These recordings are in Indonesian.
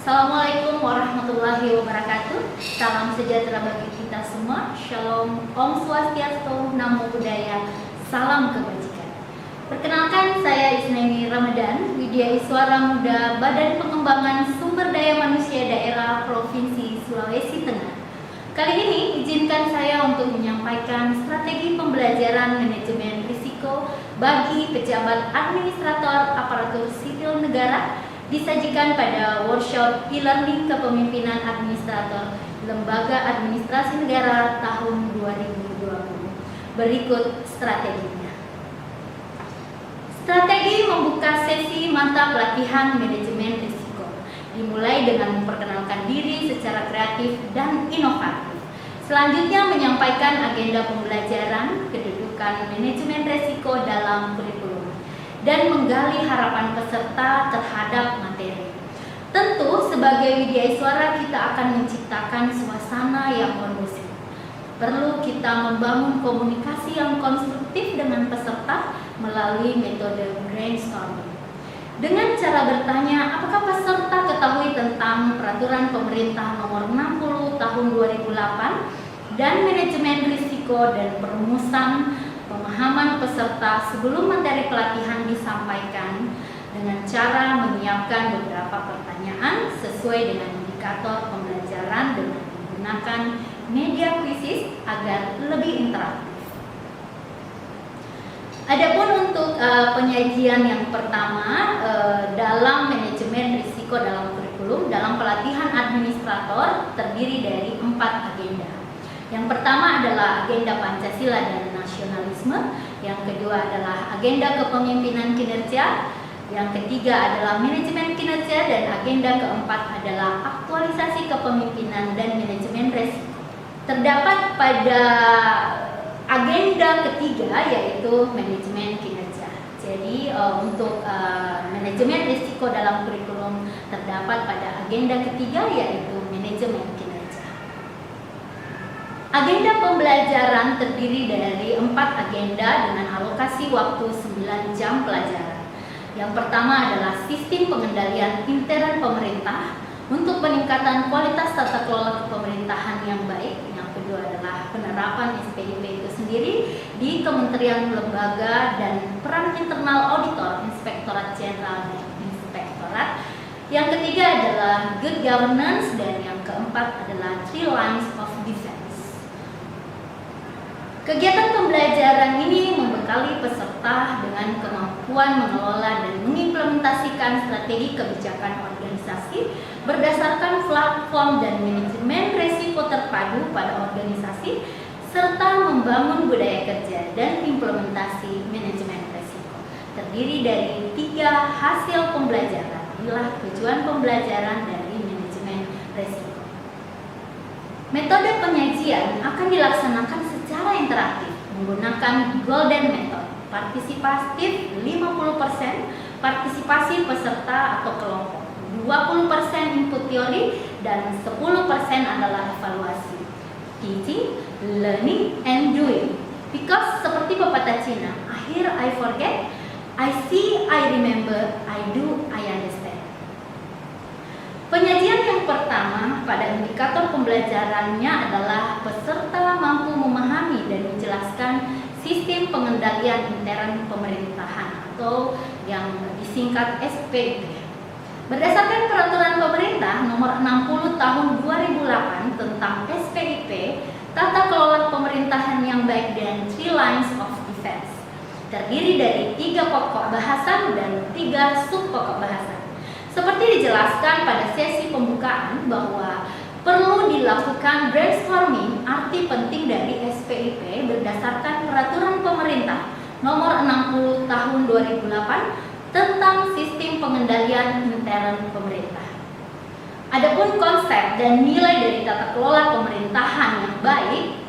Assalamualaikum warahmatullahi wabarakatuh. Salam sejahtera bagi kita semua. Shalom, Om Swastiastu, Namo Buddhaya, salam kebajikan. Perkenalkan, saya Isnaini Ramadan, Widya Iswara Muda, Badan Pengembangan Sumber Daya Manusia Daerah Provinsi Sulawesi Tengah. Kali ini izinkan saya untuk menyampaikan strategi pembelajaran manajemen risiko bagi pejabat administrator aparatur sipil negara, disajikan pada workshop e-learning kepemimpinan administrator Lembaga Administrasi Negara tahun 2020. Berikut strateginya. Strategi membuka sesi mata pelatihan manajemen risiko, dimulai dengan memperkenalkan diri secara kreatif dan inovatif. Selanjutnya menyampaikan agenda pembelajaran, kedudukan manajemen risiko dalam kurikulum, dan menggali harapan peserta terhadap materi. Tentu sebagai Widya Iswara kita akan menciptakan suasana yang kondusif. Perlu kita membangun komunikasi yang konstruktif dengan peserta melalui metode brainstorming. Dengan cara bertanya, apakah peserta ketahui tentang peraturan pemerintah nomor 60 tahun 2008 dan manajemen risiko dan perumusan pemahaman peserta sebelum materi pelatihan disampaikan dengan cara menyiapkan beberapa pertanyaan sesuai dengan indikator pembelajaran dengan menggunakan media kuisis agar lebih interaktif. Adapun untuk penyajian yang pertama dalam manajemen risiko dalam kurikulum dalam pelatihan administrator terdiri dari 4 agenda. Yang pertama adalah agenda Pancasila dan nasionalisme, yang kedua adalah agenda kepemimpinan kinerja, yang ketiga adalah manajemen kinerja, dan agenda keempat adalah aktualisasi kepemimpinan dan manajemen risiko. Terdapat pada agenda ketiga yaitu manajemen kinerja. Jadi untuk manajemen risiko dalam kurikulum terdapat pada agenda ketiga yaitu manajemen kinerja. Agenda pembelajaran terdiri dari 4 agenda dengan alokasi waktu 9 jam pelajaran. Yang pertama adalah sistem pengendalian intern pemerintah untuk peningkatan kualitas tata kelola pemerintahan yang baik. Yang kedua adalah penerapan SPIP itu sendiri di kementerian, lembaga, dan peran internal auditor, inspektorat jenderal, dan inspektorat. Yang ketiga adalah good governance, dan yang keempat adalah 3 lines of defense. Kegiatan pembelajaran ini membekali peserta dengan kemampuan mengelola dan mengimplementasikan strategi kebijakan organisasi berdasarkan platform dan manajemen risiko terpadu pada organisasi, serta membangun budaya kerja dan implementasi manajemen risiko. Terdiri dari 3 hasil pembelajaran, inilah tujuan pembelajaran dari manajemen risiko. Metode penyajian akan dilaksanakan secara interaktif menggunakan Golden Method, partisipatif 50%, partisipasi peserta atau kelompok, 20% input teori, dan 10% adalah evaluasi. Teaching, learning, and doing. Because seperti pepatah Cina, I hear, I forget, I see, I remember, I do, I understand. Penyajian yang pertama pada indikator pembelajarannya adalah peserta mampu memahami dan menjelaskan sistem pengendalian intern pemerintahan atau yang disingkat SPIP. Berdasarkan peraturan pemerintah nomor 60 tahun 2008 tentang SPIP, tata kelola pemerintahan yang baik dan 3 lines of defense, terdiri dari 3 pokok bahasan dan 3 sub pokok bahasan. Seperti dijelaskan pada sesi pembukaan bahwa perlu dilakukan brainstorming arti penting dari SPIP berdasarkan peraturan pemerintah nomor 60 tahun 2008 tentang sistem pengendalian intern pemerintah. Adapun konsep dan nilai dari tata kelola pemerintahan yang baik,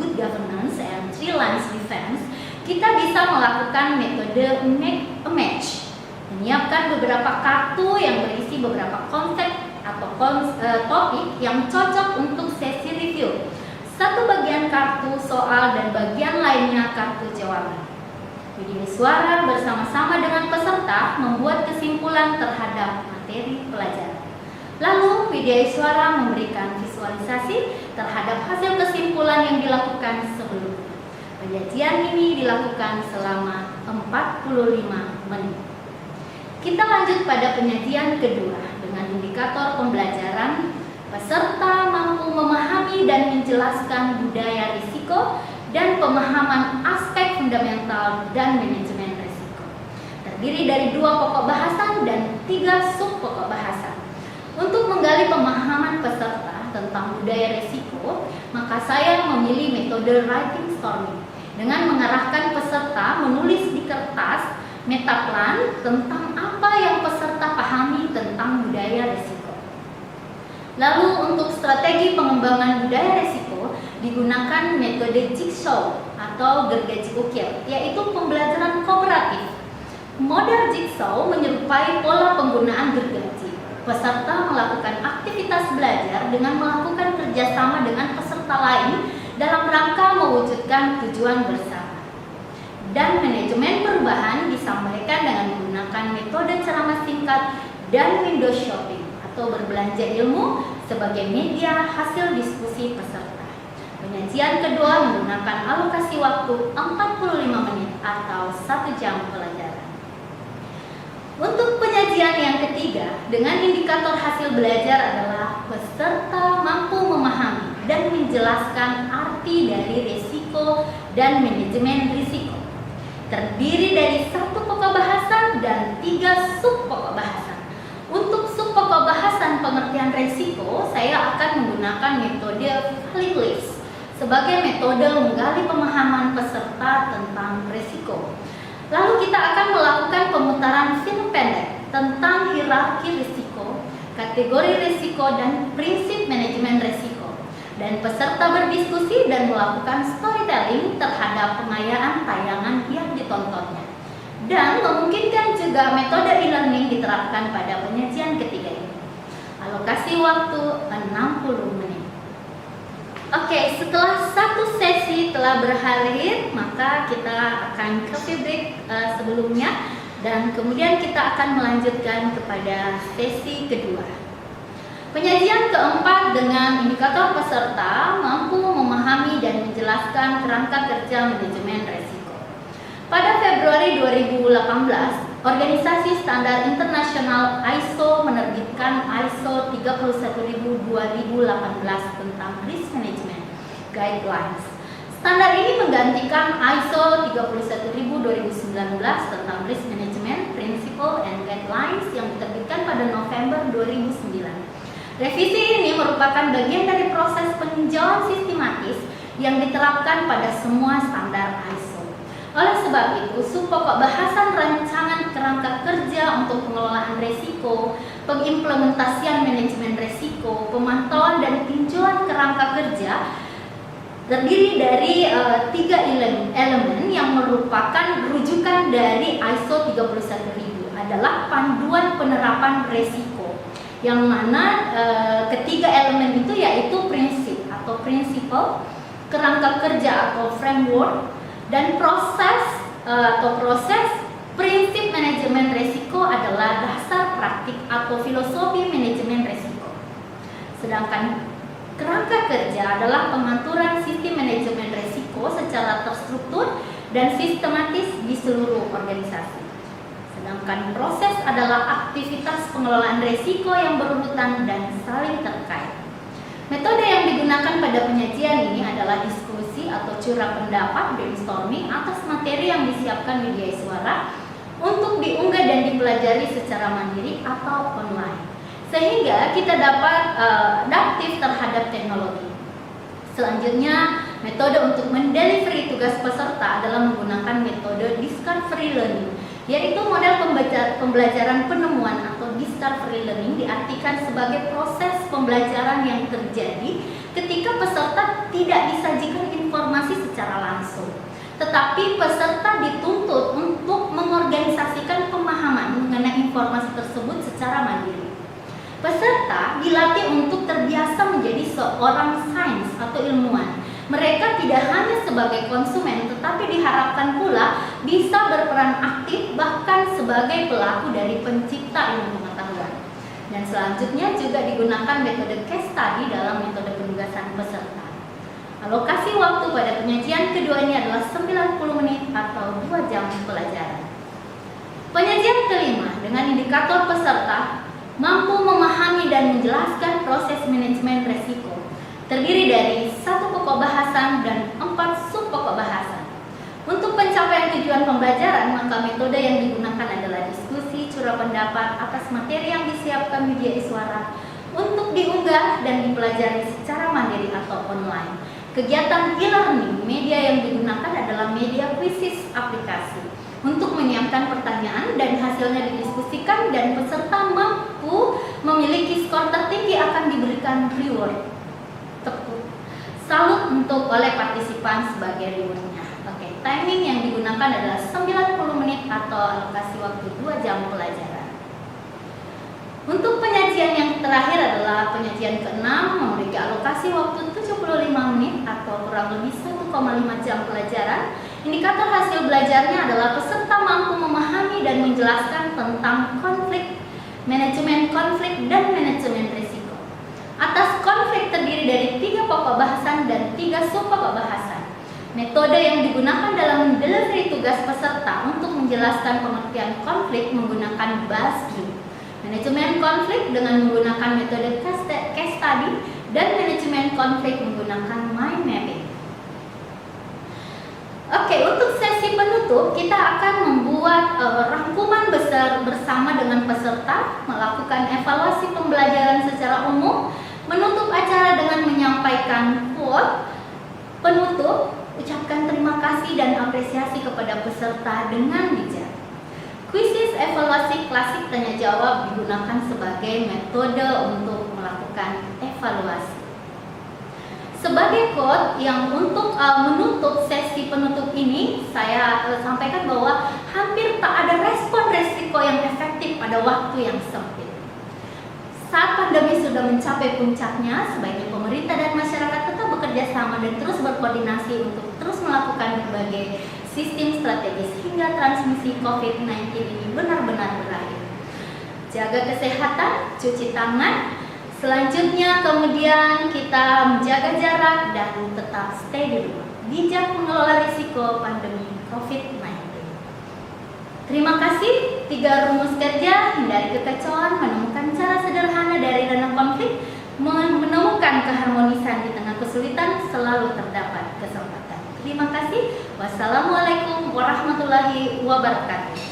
good governance and 3 lines defense, kita bisa melakukan metode make a match. Menyiapkan beberapa kartu yang berisi beberapa konsep atau topik yang cocok untuk sesi review. Satu bagian kartu soal dan bagian lainnya kartu jawaban. Widya Iswara bersama-sama dengan peserta membuat kesimpulan terhadap materi pelajaran. Lalu Widyaswara memberikan visualisasi terhadap hasil kesimpulan yang dilakukan sebelumnya. Penyajian ini dilakukan selama 45 menit. Kita lanjut pada penyajian kedua dengan indikator pembelajaran. Peserta mampu memahami dan menjelaskan budaya risiko dan pemahaman aspek fundamental dan manajemen risiko. Terdiri dari 2 pokok bahasan dan 3 sub pokok bahasan. Untuk menggali pemahaman peserta tentang budaya risiko, maka saya memilih metode writing storming dengan mengarahkan peserta menulis di kertas metaplan tentang apa yang peserta pahami tentang budaya risiko. Lalu untuk strategi pengembangan budaya risiko digunakan metode jigsaw atau gergaji ukir, yaitu pembelajaran kooperatif. Model jigsaw menyerupai pola penggunaan gergaji. Peserta melakukan aktivitas belajar dengan melakukan kerjasama dengan peserta lain dalam rangka mewujudkan tujuan bersama. Dan manajemen perubahan disampaikan dengan menggunakan metode ceramah singkat dan window shopping atau berbelanja ilmu sebagai media hasil diskusi peserta. Penyajian kedua menggunakan alokasi waktu 45 menit atau 1 jam pelajaran. Untuk penyajian yang ketiga, dengan indikator hasil belajar adalah peserta mampu memahami dan menjelaskan arti dari risiko dan manajemen risiko. Terdiri dari 1 pokok bahasan dan 3 sub pokok bahasan. Untuk sub pokok bahasan pengertian risiko, saya akan menggunakan metode Valley Cliffs sebagai metode menggali pemahaman peserta tentang risiko. Lalu kita akan melakukan pemutaran film pendek tentang hierarki risiko, kategori risiko, dan prinsip manajemen risiko. Dan peserta berdiskusi dan melakukan storytelling terhadap pengayaan tayangan yang ditontonnya. Dan memungkinkan juga metode e-learning diterapkan pada penyajian ketiga ini. Alokasi waktu 60 menit. Oke, setelah 1 sesi telah berakhir, maka kita akan coffee break sebelumnya dan kemudian kita akan melanjutkan kepada sesi kedua. Penyajian keempat dengan indikator peserta mampu memahami dan menjelaskan kerangka kerja manajemen risiko. Pada Februari 2018, Organisasi Standar Internasional ISO menerbitkan ISO 31000-2018 tentang Risk Management Guidelines. Standar ini menggantikan ISO 31000-2019 tentang Risk Management Principle and Guidelines yang diterbitkan pada November 2009. Revisi ini merupakan bagian dari proses peninjauan sistematis yang diterapkan pada semua standar ISO. Oleh sebab itu, sub pokok bahasan rancangan kerangka kerja untuk pengelolaan risiko, pengimplementasian manajemen risiko, pemantauan dan tinjauan kerangka kerja terdiri dari 3 elemen yang merupakan rujukan dari ISO 31000 adalah panduan penerapan risiko, yang mana ketiga elemen itu yaitu prinsip atau principle, kerangka kerja atau framework, dan proses prinsip manajemen risiko adalah dasar praktik atau filosofi manajemen risiko. Sedangkan kerangka kerja adalah pengaturan sistem manajemen risiko secara terstruktur dan sistematis di seluruh organisasi. Sedangkan proses adalah aktivitas pengelolaan risiko yang berurutan dan saling terkait. Metode yang digunakan pada penyajian ini adalah diskusi atau curah pendapat brainstorming atas materi yang disiapkan Widyaswara untuk diunggah dan dipelajari secara mandiri atau online, sehingga kita dapat adaptif terhadap teknologi. Selanjutnya, metode untuk mendelivery tugas peserta adalah menggunakan metode discovery learning, yaitu model pembelajaran penemuan atau discovery learning diartikan sebagai proses pembelajaran yang terjadi ketika peserta tidak disajikan informasi secara langsung, tetapi peserta dituntut untuk mengorganisasikan pemahaman mengenai informasi tersebut secara mandiri. Peserta dilatih untuk terbiasa menjadi seorang sains atau ilmuwan. Mereka tidak hanya sebagai konsumen, tetapi diharapkan pula bisa berperan aktif bahkan sebagai pelaku dari pencipta ilmu pengetahuan. Dan selanjutnya juga digunakan metode case study dalam metode penugasan peserta. Alokasi waktu pada penyajian kedua ini adalah 90 menit atau 2 jam pelajaran. Penyajian kelima dengan indikator peserta mampu memahami dan menjelaskan proses manajemen resiko. Terdiri dari 1 pokok bahasan dan 4 sub pokok bahasan. Untuk pencapaian tujuan pembelajaran, maka metode yang digunakan adalah diskusi, curah pendapat atas materi yang disiapkan media iswara untuk diunggah dan dipelajari secara mandiri atau online. Kegiatan e-learning, media yang digunakan adalah media kuisis aplikasi untuk menyiapkan pertanyaan dan hasilnya didiskusikan, dan peserta mampu memiliki skor tertinggi akan diberikan reward. Tepuk salut untuk oleh partisipan sebagai rewardnya. Oke, timing yang digunakan adalah 90 menit atau alokasi waktu 2 jam pelajaran. Untuk penyajian yang terakhir adalah penyajian ke-6, memiliki alokasi waktu 75 menit atau kurang lebih 1,5 jam pelajaran. Indikator hasil belajarnya adalah peserta mampu memahami dan menjelaskan tentang konflik, manajemen konflik, dan manajemen risiko. Atas konflik terdiri dari 3 pokok bahasan dan 3 sub pokok bahasan. Metode yang digunakan dalam mendelivery tugas peserta untuk menjelaskan pengertian konflik menggunakan BASDRI. Manajemen konflik dengan menggunakan metode case study, dan manajemen konflik menggunakan mind mapping. Oke, untuk sesi penutup kita akan membuat rangkuman besar bersama dengan peserta, melakukan evaluasi pembelajaran secara umum, menutup acara dengan menyampaikan quote penutup, ucapkan terima kasih dan apresiasi kepada peserta dengan bijak. Kuisis evaluasi klasik tanya jawab digunakan sebagai metode untuk melakukan evaluasi. Sebagai quote yang untuk menutup sesi penutup ini, saya sampaikan bahwa hampir tak ada respon risiko yang efektif pada waktu yang sempit. Saat pandemi sudah mencapai puncaknya, sebaiknya pemerintah dan masyarakat tetap bekerja sama dan terus berkoordinasi untuk terus melakukan berbagai sistem strategis hingga transmisi COVID-19 ini benar-benar berakhir. Jaga kesehatan, cuci tangan. Selanjutnya kemudian kita menjaga jarak dan tetap stay di rumah. Bijak mengelola risiko pandemi COVID-19. Terima kasih. 3 rumus kerja: hindari kekacauan, menemukan cara sederhana dari ranah konflik, menemukan keharmonisan di tengah kesulitan, selalu terdapat kesempatan. Terima kasih. Wassalamualaikum warahmatullahi wabarakatuh.